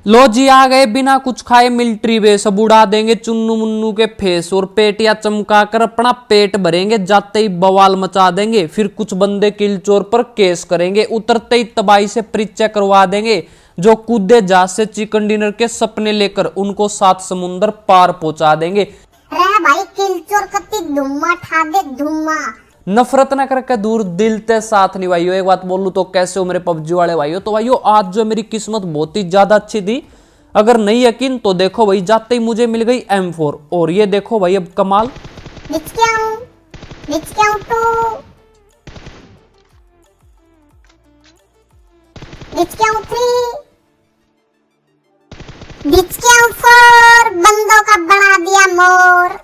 लो जी आ गए बिना कुछ खाए मिलिट्री बेस। अब उड़ा देंगे चुन्नू मुन्नू के फेस और पेटियां चमका कर अपना पेट भरेंगे। जाते ही बवाल मचा देंगे, फिर कुछ बंदे किल चोर पर केस करेंगे। उतरते ही तबाही से परिचय करवा देंगे। जो कूदे जहाज से चिकन डिनर के सपने लेकर उनको 7 समुंदर पार पहुंचा देंगे। रे भाई किल चोर कति धुम्मा ठा दे धुम्मा। नफरत न करके दूर दिल ते साथ नहीं भाइयों। एक बात बोलूं तो कैसे हो मेरे पबजी वाले भाइयों। तो भाइयों आज जो मेरी किस्मत बहुत ही ज्यादा अच्छी थी। अगर नहीं यकीन तो देखो भाई, जाते ही मुझे मिल गई M4। और ये देखो भाई अब कमाल। बंदों का बना दिया मोर।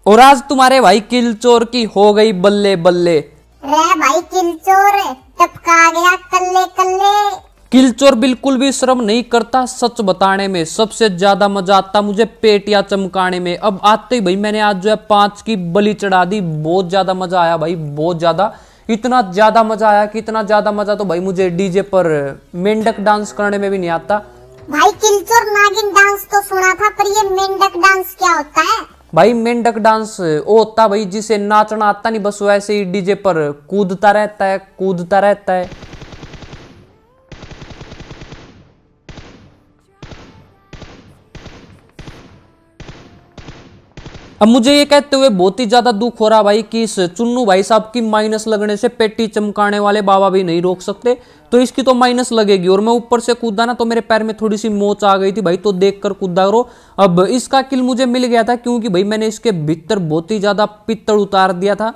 और आज तुम्हारे भाई किल चोर की हो गई बल्ले बल्ले। रे भाई किल चोर टपका गया कल्ले कल्ले। किल चोर बिल्कुल भी शर्म नहीं करता सच बताने में। सबसे ज्यादा मजा आता मुझे पेटियां चमकाने में। अब आते ही भाई मैंने आज जो है 5 की बलि चढ़ा दी। बहुत ज्यादा मजा आया भाई, बहुत ज्यादा। इतना ज्यादा मजा आया कि इतना ज्यादा मजा तो भाई मुझे डीजे पर मेंढक डांस करने में भी नहीं आता। भाई किल चोर नागिन डांस तो सुना था, पर ये मेंढक डांस क्या होता है? भाई मेंढक डांस वो होता भाई जिसे नाचना आता नहीं, बस वैसे ही डीजे पर कूदता रहता है, कूदता रहता है। अब मुझे ये कहते हुए बहुत ही ज्यादा दुख हो रहा भाई कि इस चुन्नू भाई साहब की माइनस लगने से पेटी चमकाने वाले बाबा भी नहीं रोक सकते। तो इसकी तो माइनस लगेगी। और मैं ऊपर से कूदा ना तो मेरे पैर में थोड़ी सी मोच आ गई थी भाई, तो देख कर कूदा करो। अब इसका किल मुझे मिल गया था क्योंकि भाई मैंने इसके भीतर बहुत ही ज्यादा पित्तल उतार दिया था।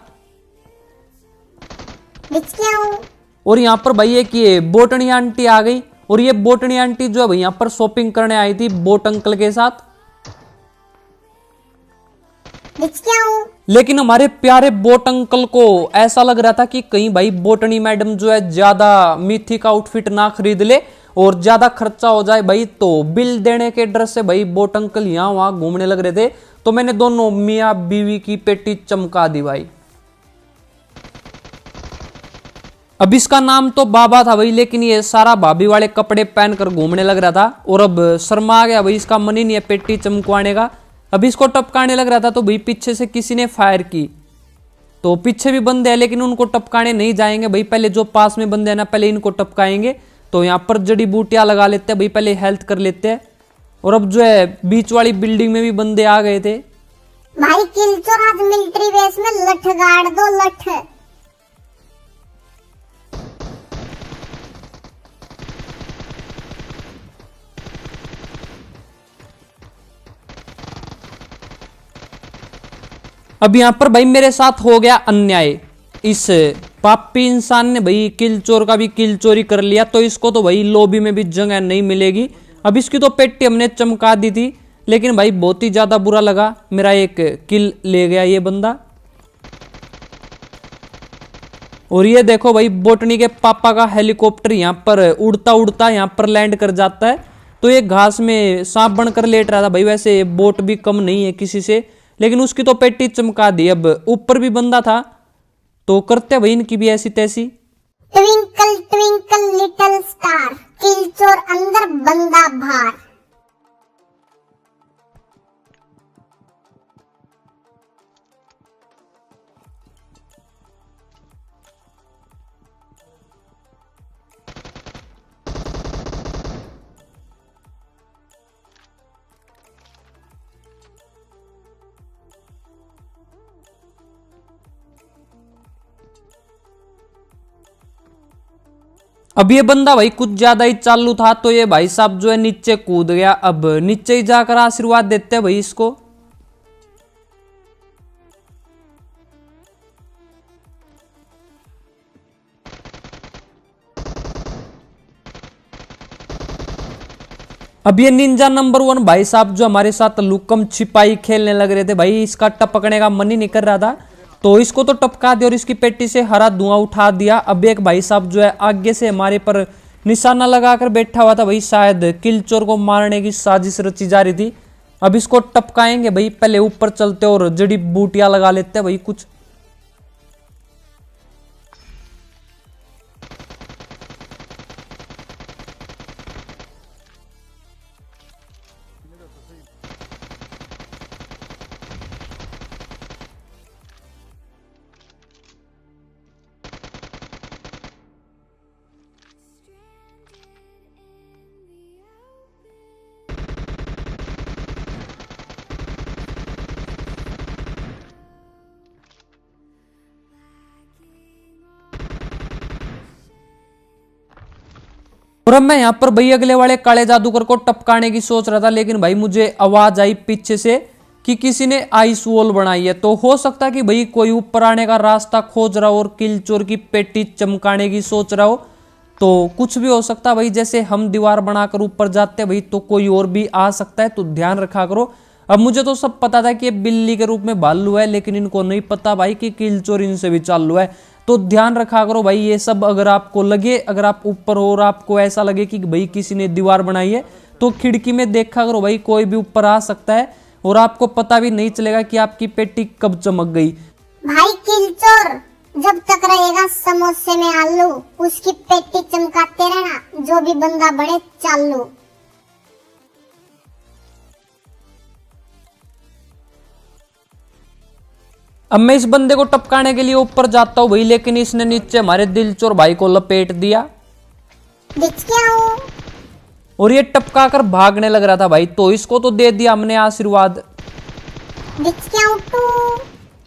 और यहाँ पर भाई एक ये बोटनी आंटी आ गई। और ये बोटनी आंटी जो है भाई यहाँ पर शॉपिंग करने आई थी बोट अंकल के साथ। लेकिन हमारे प्यारे बोट अंकल को ऐसा लग रहा था कि कहीं भाई बोटनी मैडम जो है ज्यादा मिथिक आउटफिट ना खरीद ले और ज्यादा खर्चा हो जाए भाई, तो बिल देने के डर से भाई बोट अंकल यहाँ वहां घूमने लग रहे थे। तो मैंने दोनों मियां बीवी की पेटी चमका दी भाई। अब इसका नाम तो बाबा था भाई, लेकिन ये सारा भाभी वाले कपड़े पहनकर घूमने लग रहा था। और अब शर्मा आ गया भाई, इसका मन ही नहीं है पेटी चमकवाने का। अब इसको टपकाने लग रहा था तो भाई पीछे से किसी ने फायर की। तो पीछे भी बंदे हैं लेकिन उनको टपकाने नहीं जाएंगे भाई, पहले जो पास में बंदे हैं ना पहले इनको टपकाएंगे। तो यहाँ पर जड़ी बूटियां लगा लेते हैं भाई, पहले हेल्थ कर लेते हैं। और अब जो है बीच वाली बिल्डिंग में भी बंदे आ गए थे भाई। किल चोर आज मिलिट्री बेस में लठ गाड़ दो लठ। अब यहाँ पर भाई मेरे साथ हो गया अन्याय। इस पापी इंसान ने भाई किल चोर का भी किल चोरी कर लिया, तो इसको तो भाई लॉबी में भी जगह नहीं मिलेगी। अब इसकी तो पेटी हमने चमका दी थी, लेकिन भाई बहुत ही ज्यादा बुरा लगा। मेरा एक किल ले गया ये बंदा। और ये देखो भाई बोटनी के पापा का हेलीकॉप्टर यहाँ पर उड़ता उड़ता यहाँ पर लैंड कर जाता है। तो ये घास में सांप बनकर लेट रहा था भाई। वैसे बोट भी कम नहीं है किसी से, लेकिन उसकी तो पेटी चमका दी। अब ऊपर भी बंदा था तो करते भाई इनकी भी ऐसी तैसी। ट्विंकल ट्विंकल लिटिल स्टार, किल चोर अंदर बंदा बाहर। अब ये बंदा भाई कुछ ज्यादा ही चालू था, तो ये भाई साहब जो है नीचे कूद गया। अब नीचे ही जाकर आशीर्वाद देते हैं भाई इसको। अब ये निंजा नंबर 1 भाई साहब जो हमारे साथ लुकम छिपाई खेलने लग रहे थे भाई, इसका टपकने का मन ही नहीं कर रहा था, तो इसको तो टपका दिया और इसकी पेटी से हरा धुआं उठा दिया। अब एक भाई साहब जो है आगे से हमारे पर निशाना लगाकर बैठा हुआ था भाई, शायद किल चोर को मारने की साजिश रची जा रही थी। अब इसको टपकाएंगे भाई, पहले ऊपर चलते और जड़ी बूटियां लगा लेते हैं भाई कुछ। और अब मैं यहाँ पर भाई अगले वाले काले जादूगर को टपकाने की सोच रहा था, लेकिन भाई मुझे आवाज आई पीछे से कि किसी ने आइस वॉल बनाई है। तो हो सकता है कि भाई कोई ऊपर आने का रास्ता खोज रहा हो और किलचोर की पेटी चमकाने की सोच रहा हो। तो कुछ भी हो सकता है भाई, जैसे हम दीवार बनाकर ऊपर जाते हैं भाई तो कोई और भी आ सकता है, तो ध्यान रखा करो। अब मुझे तो सब पता था कि ये बिल्ली के रूप में भालू है, लेकिन इनको नहीं पता भाई कि किलचोर इनसे भी चालू है। तो ध्यान रखा करो भाई ये सब। अगर आपको लगे, अगर आप ऊपर हो और आपको ऐसा लगे कि भाई किसी ने दीवार बनाई है, तो खिड़की में देखा करो भाई, कोई भी ऊपर आ सकता है और आपको पता भी नहीं चलेगा कि आपकी पेटी कब चमक गई। भाई किलचोर जब तक रहेगा समोसे में आलू, उसकी पेटी चमकाते रहना, जो भी बंदा बड़े चालू। अब मैं इस बंदे को टपकाने के लिए ऊपर जाता हूँ भाई, लेकिन इसने नीचे हमारे दिलचोर भाई को लपेट दिया दिख क्या हूँ? और ये टपका कर भागने लग रहा था भाई, तो इसको तो दे दिया हमने आशीर्वाद। दिख क्या हूँ तू?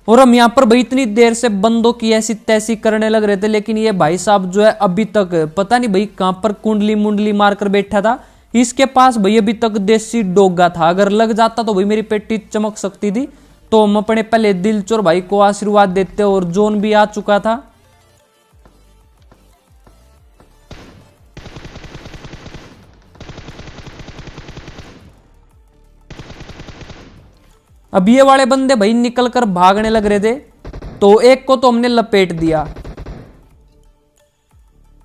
और हम यहाँ पर भाई इतनी देर से बंदों की ऐसी तैसी करने लग रहे थे, लेकिन ये भाई साहब जो है अभी तक पता नहीं भाई कहां पर कुंडली मुंडली मारकर बैठा था। इसके पास भाई अभी तक देसी डोगा था, अगर लग जाता तो भाई मेरी पेटी चमक सकती थी। तो हम अपने पहले दिलचोर भाई को आशीर्वाद देते और जोन भी आ चुका था। अब ये वाले बंदे भाई निकल कर भागने लग रहे थे, तो एक को तो हमने लपेट दिया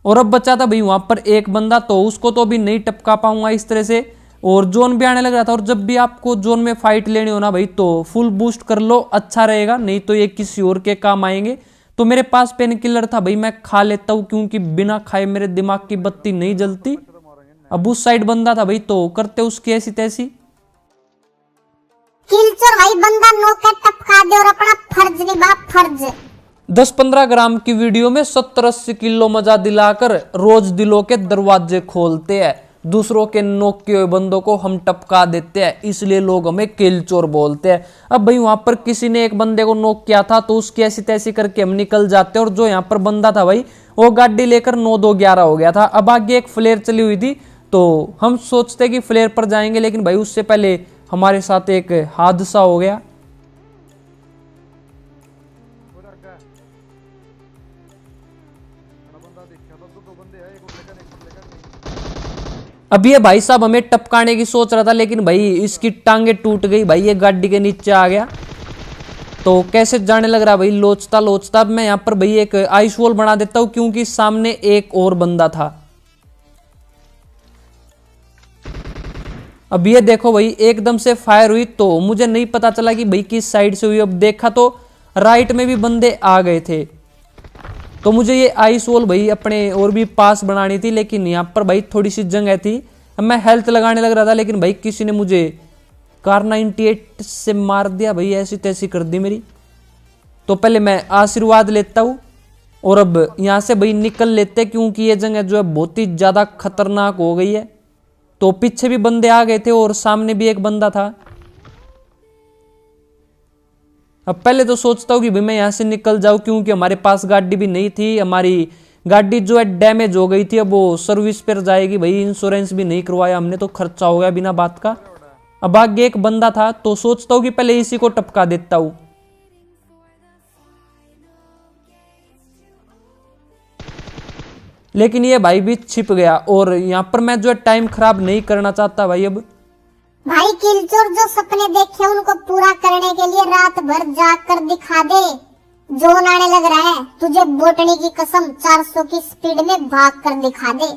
और अब बचा था भाई वहां पर एक बंदा, तो उसको तो अभी नहीं टपका पाऊंगा इस तरह से। और जोन भी आने लग रहा था, और जब भी आपको जोन में फाइट लेनी हो ना भाई तो फुल बूस्ट कर लो, अच्छा रहेगा, नहीं तो ये किसी और के काम आएंगे। तो मेरे पास पेन किलर था भाई, मैं खा लेता हूं क्योंकि बिना खाए मेरे दिमाग की बत्ती नहीं जलती। अब उस साइड बंदा था भाई, तो करते उसकी ऐसी तैसी। किलचोर भाई बंदा नोके टपका दे और अपना फर्ज निभा, फर्ज। 10-15 ग्राम की वीडियो में 70-80 किलो मजा दिलाकर रोज दिलों के दरवाजे खोलते हैं। दूसरों के नोक के हुए बंदों को हम टपका देते हैं, इसलिए लोग हमें किलचोर बोलते हैं। अब भाई वहां पर किसी ने एक बंदे को नोक किया था, तो उसकी ऐसी तैसी करके हम निकल जाते हैं। और जो यहाँ पर बंदा था भाई, वो गाड़ी लेकर 9-2-11 हो गया था। अब आगे एक फ्लेयर चली हुई थी, तो हम सोचते कि फ्लेयर पर जाएंगे, लेकिन भाई उससे पहले हमारे साथ एक हादसा हो गया। अब ये भाई साहब हमें टपकाने की सोच रहा था, लेकिन भाई इसकी टांगे टूट गई भाई, ये गाड़ी के नीचे आ गया। तो कैसे जाने लग रहा भाई लोचता लोचता। अब मैं यहाँ पर भाई एक आइस वॉल बना देता हूं, क्योंकि सामने एक और बंदा था। अब ये देखो भाई एकदम से फायर हुई, तो मुझे नहीं पता चला कि भाई किस साइड से हुई। अब देखा तो राइट में भी बंदे आ गए थे, तो मुझे ये आइस वॉल भाई अपने और भी पास बनानी थी, लेकिन यहाँ पर भाई थोड़ी सी जगह थी। अब मैं हेल्थ लगाने लग रहा था, लेकिन भाई किसी ने मुझे कार 98 से मार दिया भाई, ऐसी तैसी कर दी मेरी। तो पहले मैं आशीर्वाद लेता हूँ और अब यहाँ से भाई निकल लेते, क्योंकि ये जगह जो है बहुत ही ज्यादा खतरनाक हो गई है। तो पीछे भी बंदे आ गए थे और सामने भी एक बंदा था। अब पहले तो सोचता हूँ कि भाई मैं यहाँ से निकल जाऊँ, क्योंकि हमारे पास गाड़ी भी नहीं थी। हमारी गाड़ी जो है डैमेज हो गई थी, अब वो सर्विस पर जाएगी भाई, इंश्योरेंस भी नहीं करवाया हमने, तो खर्चा हो गया बिना बात का। अब आगे एक बंदा था, तो सोचता हूँ कि पहले इसी को टपका देता हूँ। लेकिन ये भाई भी छिप गया, और यहाँ पर मैं जो है टाइम खराब नहीं करना चाहता भाई। अब भाई किलचोर जो सपने देखे उनको पूरा करने के लिए रात भर जाग कर दिखा दे। जोन आने लग रहा है, तुझे बोटनी की कसम 400 की स्पीड में भाग कर दिखा दे।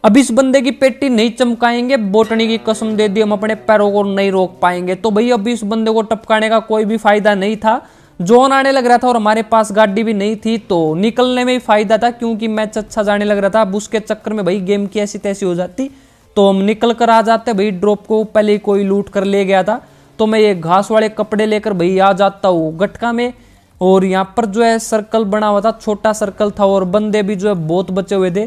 अब इस बंदे की पेटी नहीं चमकाएंगे, बोटनी की कसम दे दी, हम अपने पैरों को नहीं रोक पाएंगे। तो भाई अब इस बंदे को टपकाने का कोई भी फायदा नहीं था। जोन आने लग रहा था और हमारे पास गाड़ी भी नहीं थी, तो निकलने में ही फायदा था, क्योंकि मैच अच्छा जाने लग रहा था। अब उसके चक्कर में भाई गेम की ऐसी तैसी हो जाती, तो हम निकल कर आ जाते भाई। ड्रॉप को पहले ही कोई लूट कर ले गया था, तो मैं ये घास वाले कपड़े लेकर भाई आ जाता हूँ गटका में। और यहाँ पर जो है सर्कल बना हुआ था, छोटा सर्कल था, और बंदे भी जो है बहुत बचे हुए थे।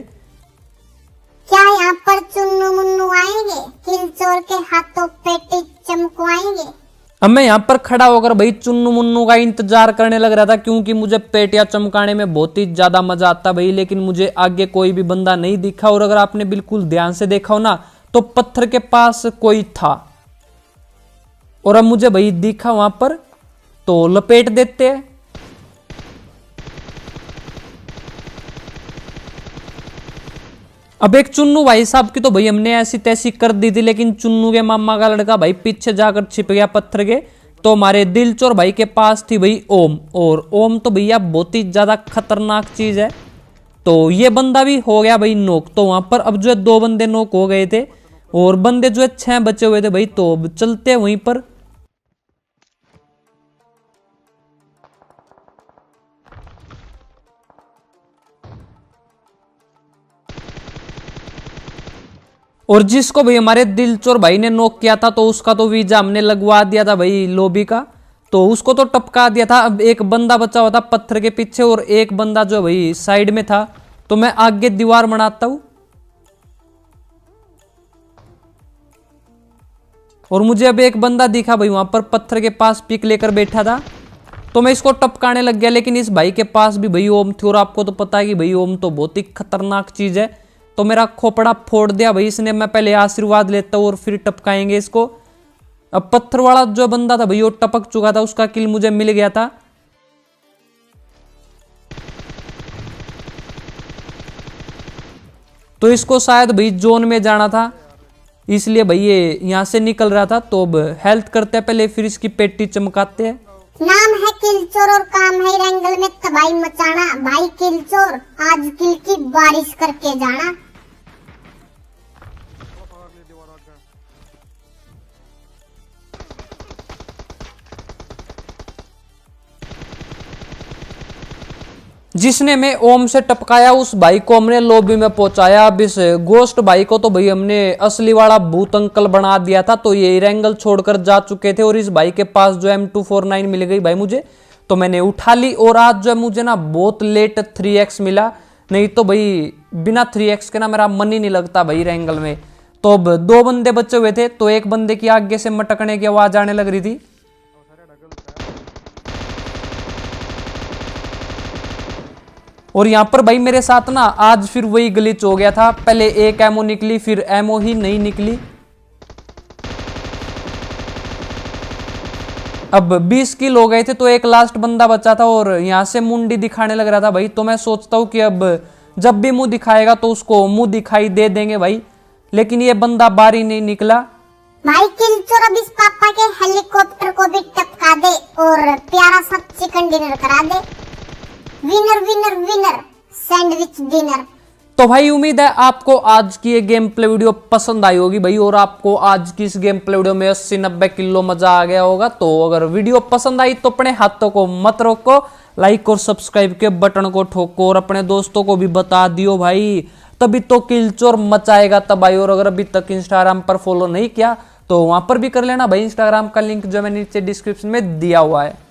क्या यहाँ पर चुन्नू मुन्नू आएंगे? किलचोर के हाथों पेटी चमकवाएंगे? अब मैं यहाँ पर खड़ा होकर भाई चुन्नू मुन्नू का इंतजार करने लग रहा था, क्योंकि मुझे पेटियां चमकाने में बहुत ही ज्यादा मजा आता भाई। लेकिन मुझे आगे कोई भी बंदा नहीं दिखा, और अगर आपने बिल्कुल ध्यान से देखा हो ना तो पत्थर के पास कोई था, और अब मुझे भाई दिखा वहां पर, तो लपेट देते हैं। अब एक चुन्नू भाई साहब की तो भाई हमने ऐसी तैसी कर दी थी, लेकिन चुन्नू के मामा का लड़का भाई पीछे जाकर छिप गया पत्थर के। तो हमारे दिलचोर भाई के पास थी भाई ओम, और ओम तो भैया बहुत ही ज्यादा खतरनाक चीज है। तो ये बंदा भी हो गया भाई नोक। तो वहां पर अब जो है 2 बंदे नोक हो गए थे, और बंदे जो है 6 बचे हुए थे भाई। तो अब चलते हैं वहीं पर। और जिसको भाई हमारे दिलचोर भाई ने नॉक किया था, तो उसका तो वीजा हमने लगवा दिया था भाई लॉबी का, तो उसको तो टपका दिया था। अब एक बंदा बचा हुआ था पत्थर के पीछे, और एक बंदा जो भाई साइड में था। तो मैं आगे दीवार बनाता हूं, और मुझे अब एक बंदा दिखा भाई वहां पर पत्थर के पास पिक लेकर बैठा था। तो मैं इसको टपकाने लग गया, लेकिन इस भाई के पास भी भाई ओम थी, और आपको तो पता है कि भाई ओम तो बहुत ही खतरनाक चीज है। तो मेरा खोपड़ा फोड़ दिया भाई इसने। मैं पहले आशीर्वाद लेता हूँ और फिर टपकाएंगे इसको। अब पत्थर वाला जो बंदा था भाई वो टपक चुका था, उसका किल मुझे मिल गया था। तो इसको शायद भाई जोन में जाना था, इसलिए भाई ये यहां से निकल रहा था। तो अब हेल्थ करते हैं पहले, फिर इसकी पेटी चमकाते हैं। नाम है किलचोर और काम है रैंगल में तबाही मचाना। भाई किलचोर आज किल की बारिश करके जाना। जिसने मैं ओम से टपकाया उस भाई को हमने लॉबी में पहुंचाया। अब इस गोस्ट भाई को तो भाई हमने असली वाला भूत अंकल बना दिया था। तो ये रैंगल छोड़कर जा चुके थे, और इस भाई के पास जो M249 मिल गई भाई मुझे, तो मैंने उठा ली। और आज जो है मुझे ना बहुत लेट 3x मिला, नहीं तो भाई बिना 3x के ना मेरा मन ही नहीं लगता भाई रैंगल में। तो अब 2 बंदे बचे हुए थे, तो एक बंदे की आगे से मटकने की आवाज आने लग रही थी। और यहां पर भाई मेरे साथ ना आज फिर वही ग्लिच हो गया था। पहले एक एमओ निकली, फिर एमओ ही नहीं निकली। अब 20 किल हो गए थे, तो एक लास्ट बंदा बचा था, और यहां से मुंडी दिखाने लग रहा था भाई। तो मैं सोचता हूं कि अब जब भी मुंह दिखाएगा तो उसको मुंह दिखाई दे देंगे भाई, लेकिन ये बंदा बारी नहीं निकला। भाई किलचोर अब इस पापा के हेलीकॉप्टर को भी टपका दे और प्यारा सा चिकन डिनर करा दे। Winner winner winner sandwich dinner. तो भाई उम्मीद है आपको आज की ये गेम प्ले वीडियो पसंद आई होगी भाई, और आपको आज की इस गेम प्ले वीडियो में 80-90 किलो मजा आ गया होगा। तो अगर वीडियो पसंद आई तो अपने हाथों को मत रोको, लाइक और सब्सक्राइब के बटन को ठोको, और अपने दोस्तों को भी बता दियो भाई, तभी तो किलचोर मचाएगा तबाही। और अगर अभी तक इंस्टाग्राम पर फॉलो नहीं किया तो वहां पर भी कर लेना भाई। इंस्टाग्राम का लिंक जो मैं नीचे डिस्क्रिप्शन में दिया हुआ है।